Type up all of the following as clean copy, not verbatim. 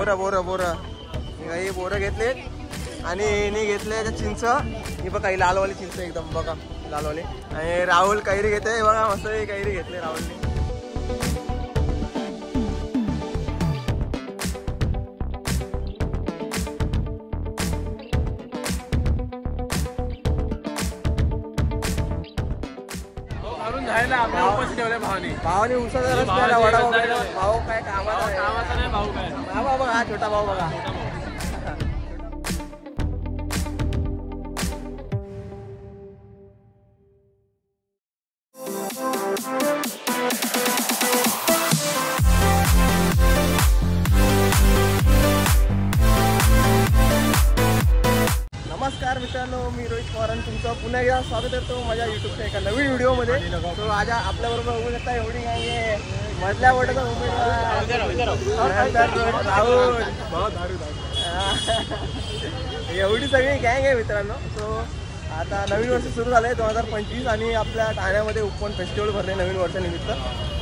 काही बोरं घेतले आणि हिने घेतले चिंच. ही बघा ही लालवाली चिंच एकदम बघा लालवाली. आणि राहुल कैरी घेते बघा मस्त कैरी घेतले राहुलने. भावाने उसाचा रस प्यायला वडापाव. भाऊ काय कामाचा नाही. भाऊ काय भाऊ बघा हा छोटा भाऊ बघा. नमस्कार मित्रांनो, मी रोहित पवार तुमचं पुन्हा एकदा स्वागत करतो माझ्या युट्यूबच्या एका नवीन व्हिडिओमध्ये. तो आज आपल्याबरोबर बघू शकता एवढी गँग आहे. मधल्या वडाचा राहुल एवढी सगळी गँग आहे मित्रांनो. सो आता नवीन वर्ष सुरू झालं आहे 2025 आणि आपल्या ठाण्यामध्ये उपवन फेस्टिवल भरले नवीन वर्षानिमित्त.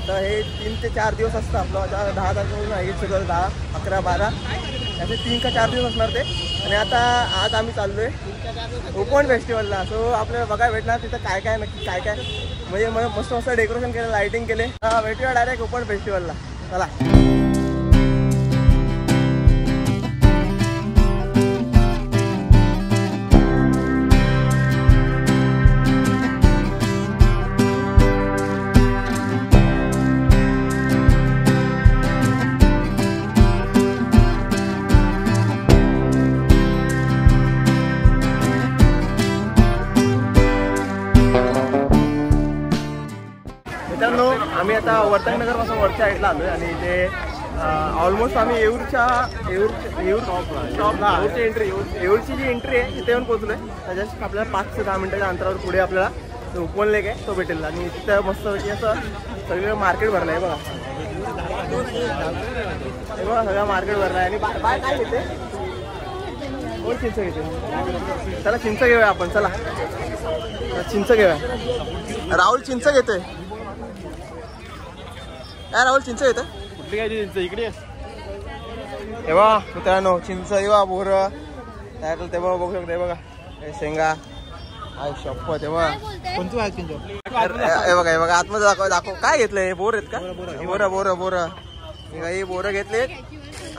तर हे 3 ते 4 दिवस असतं आपलं. 10 तारखेपासून आहे सगळं 10, 11, 12 असे 3 का 4 दिवस असणार ते. आणि आता आज आम्ही चाललोय उपवन फेस्टिवलला. सो आपल्याला बघायला भेटणार तिथं काय काय नक्की काय काय म्हणजे मस्त मस्त डेकोरेशन केलं, लाइटिंग केले. भेटूया डायरेक्ट उपवन फेस्टिवलला. चला. मित्रांनो आम्ही आता वर्तकनगर पासून वरच्या साईडला आलोय आणि इथे ऑलमोस्ट आम्ही येऊरच्या येऊरची जी एंट्री आहे तिथे येऊन पोहोचलोय. जस्ट आपल्याला 5 ते 10 मिनिटाच्या अंतरावर पुढे आपल्याला उपवन लेक आहे तो भेटेल. आणि तिथं मस्तपैकी असं सगळं मार्केट भरलं आहे बघा. हे बघा सगळं मार्केट भरलं आहे. आणि बाय काय घेते कोण चिंच घेते. चला चिंच घेऊया आपण. चला चिंच घेऊया. राहुल चिंच घेते. काय राहुल चिंच येतं कुठली काय चिंच इकडे हे बघा मित्रांनो. चिंच हे बघा बोर त्यातलं ते बघा बघू शकता. हे बघा हे शेंगा आय शप्पथ. हे बघा कोणती आहे चिंच. हे बघा आतमध्ये दाखव काय घेतलंय. बोर आहेत का. बोर ही बोरं घेतले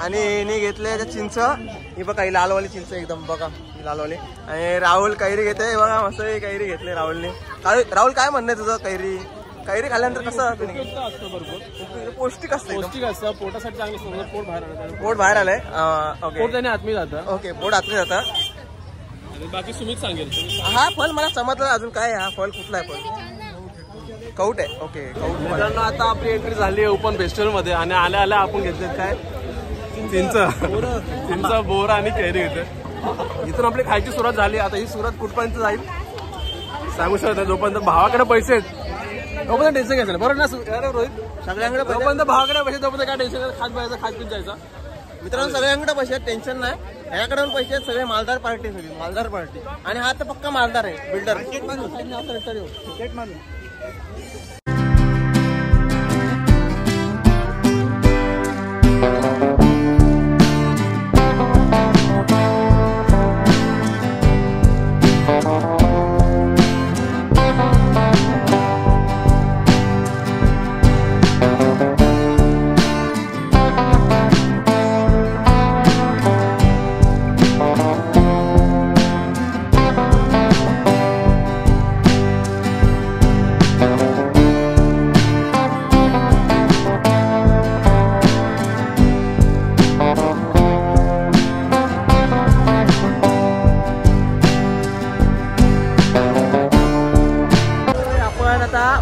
आणि हिने घेतले चिंच. ही बघा ही लालवाली चिंच एकदम बघा ही लालवाली. आणि राहुल कैरी घेते. हे बघा मस्त कैरी घेतले राहुलने. राहुल काय म्हणणं तुझं. कैरी खाल्ल्यानंतर कसं भरपूर पौष्टिक असतं. पोटासाठी चांगलं. पोट बाहेर आलंय. पोट त्याने आतमध्ये जातं. ओके पोट आतमध्ये जातं. बाकी सुमित सांगेल. हा फळ मला समजलं अजून काय. हा फळ कुठला आहे. फळ कौट आहे. ओके कौट. मित्रांनो आता आपली एंट्री झाली आहे ओपन फेस्टिवल मध्ये. आणि आल्या आपण घेतले काय चिंच बोर आणि कैरी घेतले. इथून आपली खायची सुरुवात झाली. आता ही सुरुवात कुठपर्यंत जाईल सांगू शकत. जोपर्यंत भावाकडे पैसे आहेत तोपर्यंत टेन्शन घ्यायचं बरोबर ना रोहित. सगळ्यांकडे जोपर्यंत भावाकडे पैसे तोपर्यंत काय टेन्शन. खात पाहिजे खात पित जायचं. मित्रांनो सगळ्यांकडे पैसे आहेत टेन्शन नाही. ह्याकडे पण पैसे आहेत. सगळे मालदार पार्टी सगळी मालदार पार्टी. आणि हा तर पक्का मालदार आहे बिल्डर.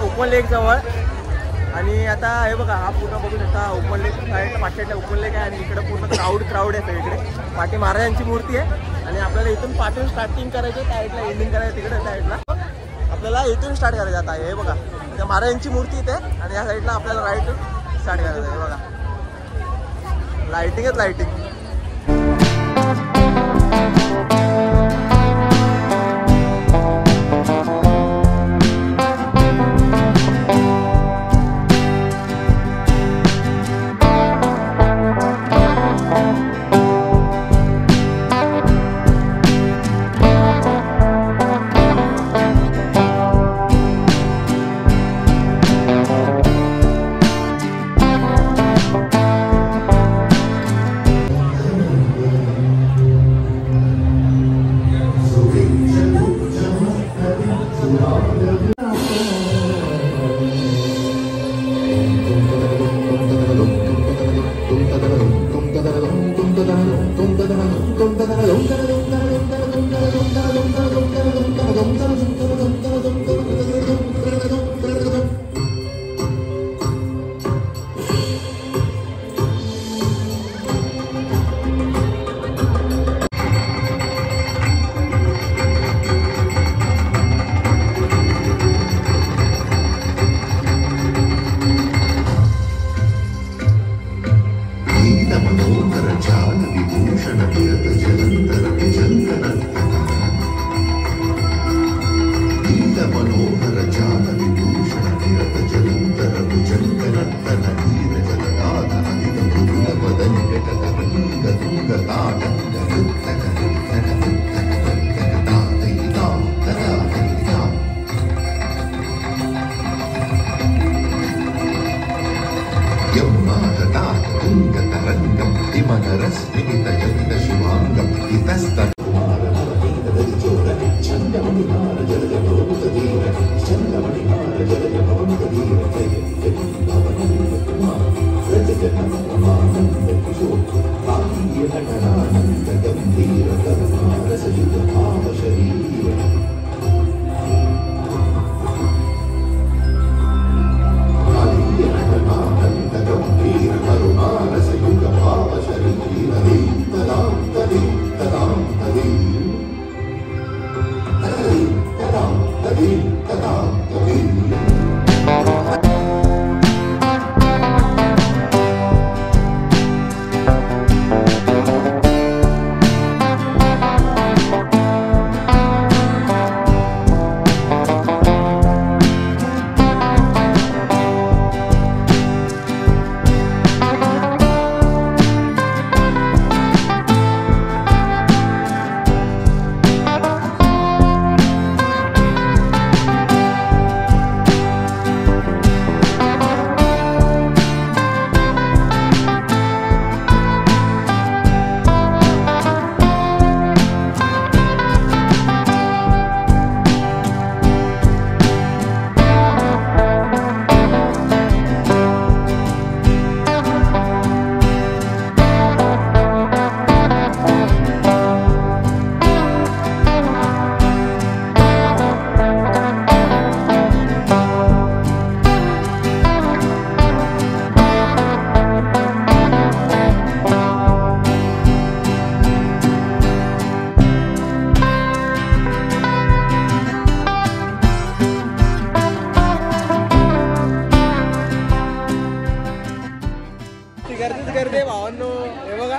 उपवन लेक जवळ. आणि आता हे बघा हा पूर्ण बघू शकता उपवन लेक साईडला पाठच्या उपवन लेक आहे. आणि इकडे पूर्ण क्राऊड आहे सगळीकडे. पाठी महाराजांची मूर्ती आहे. आणि आपल्याला इथून पाठवून स्टार्टिंग करायचं साईडला एंडिंग करायचं तिकडे साईडला. आपल्याला इथून स्टार्ट करायचं. आता हे बघा त्या महाराजांची मूर्ती इथे. आणि या साईडला आपल्याला राईट स्टार्ट करायचं. हे बघा लाइटिंगच लाइटिंग. करते भावांनो. हे बघा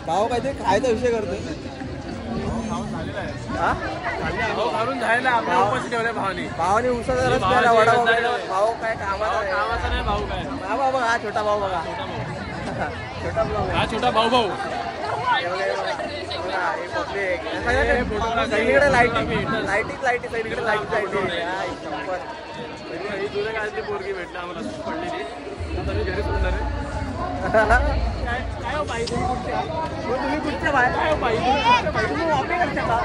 भाव काय ते खायचा विषय करतोय. भावाने उसाचा रस प्यायला वडापाव. भाऊ काय कामाचा नाही. भाऊ काय बाबा बघा हा छोटा भाऊ बघा. छोटा भाऊ हा छोटा भाऊ भाऊ. सगळीकडे लाईटिंग लाईटिंग सगळीकडे लाईटिंग. पोरगी भेटली आम्हाला पडलेली. आता मी घरी सोडणार आहे. काय हो बाई तुम्ही कुठच्या बाहेर बाई तुम्ही वापी करता का?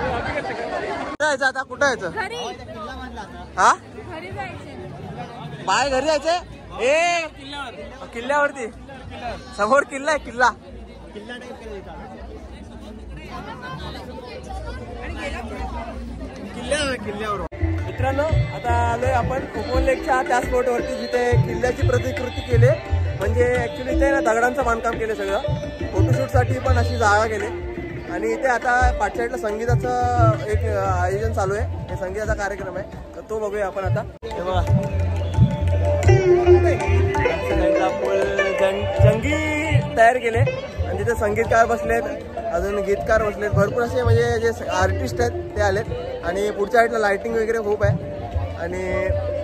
कुठं यायचं आता? कुठं यायचं? हा बाय घरी जायचंय. ए किल्ल्यावरती समोर किल्ला आहे. किल्ला किल्ल्यावर. मित्रांनो आता आलोय आपण कोकण लेकच्या त्या स्पॉटवरती जिथे किल्ल्याची प्रतिकृती केली. म्हणजे ऍक्च्युली इथे ना दगडांचं बांधकाम केलं सगळं. फोटोशूटसाठी पण अशी जागा केली. आणि इथे आता पाठसाईडला संगीताचं एक आयोजन चालू आहे. हे संगीताचा कार्यक्रम आहे तर तो बघूया आपण आता. हे बघा जंगी तयार केले आणि तिथे संगीतकार बसलेत, अजून गीतकार बसलेत, भरपूर असे म्हणजे जे आर्टिस्ट आहेत ते आलेत. आणि पुढच्या साईडला लाईटिंग वगैरे खूप आहे. आणि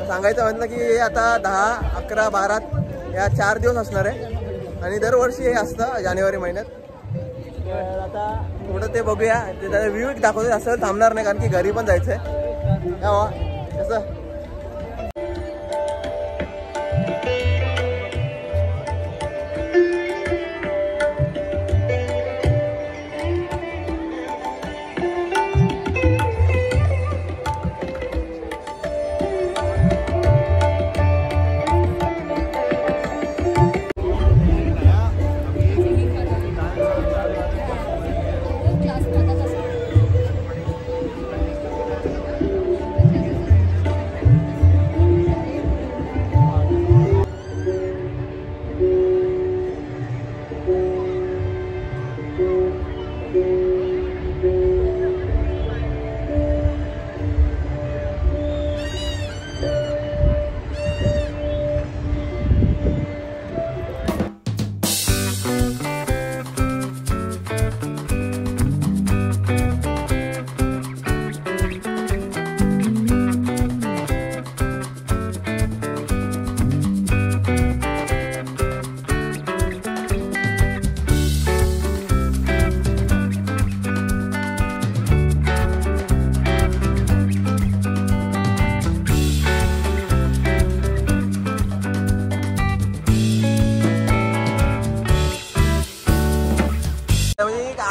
सांगायचं म्हटलं की हे आता 10, 11, 12 या 4 दिवस असणार आहे. आणि दरवर्षी हे असतं जानेवारी महिन्यात. आता थोडं ते बघूया. ते त्याचा व्ह्यू दाखवतो. असं थांबणार नाही कारण की घरी पण जायचं आहे. कसं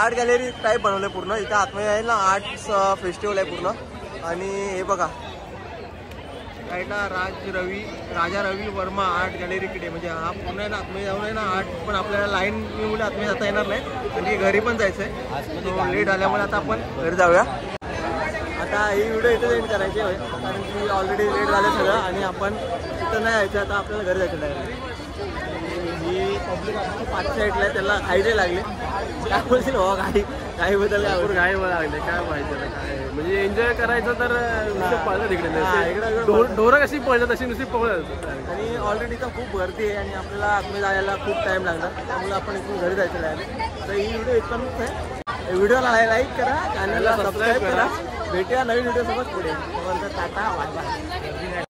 आर्ट गॅलरी टाईप बनवलं पूर्ण. इथं आतमध्ये आहे ना आर्ट्स फेस्टिवल आहे पूर्ण. आणि हे बघा साईडला राजा रवी वर्मा आर्ट गॅलरी इकडे. म्हणजे हा पूर्ण आहे ना आतमध्ये जाऊन आहे ना आर्ट, पण आपल्याला लाईन मुळे आतमध्ये जाता येणार नाही आणि घरी पण जायचं आहे. लेट आल्यामुळे आता आपण घरी जाऊया. आता ही व्हिडिओ इथे एंड करायची आहे कारण की ऑलरेडी लेट झालं सगळं आणि आपण इथं नाही यायचं. आता आपल्याला घरी जायचं आहे. ही पब्लिक पाच साईडला आहे, त्याला हायडे लागले. काय बोलतील हो काही बद्दल काय लागले काय माहिती काय म्हणजे एन्जॉय करायचं तर पळलं तिकडे. ढोरं कशी पळलं तशी नुसती पळत. आणि ऑलरेडी तर खूप गर्दी आहे आणि आपल्याला आतमध्ये जायला खूप टाईम लागणार. त्यामुळे आपण इथून घरी जायचं नाही. तर ही व्हिडिओ इथपर्यंत आहे. व्हिडिओला लाईक करा, चॅनलला सबस्क्राईब करा. भेटूया नवीन व्हिडिओ सोबत पुढे. Tata bye bye.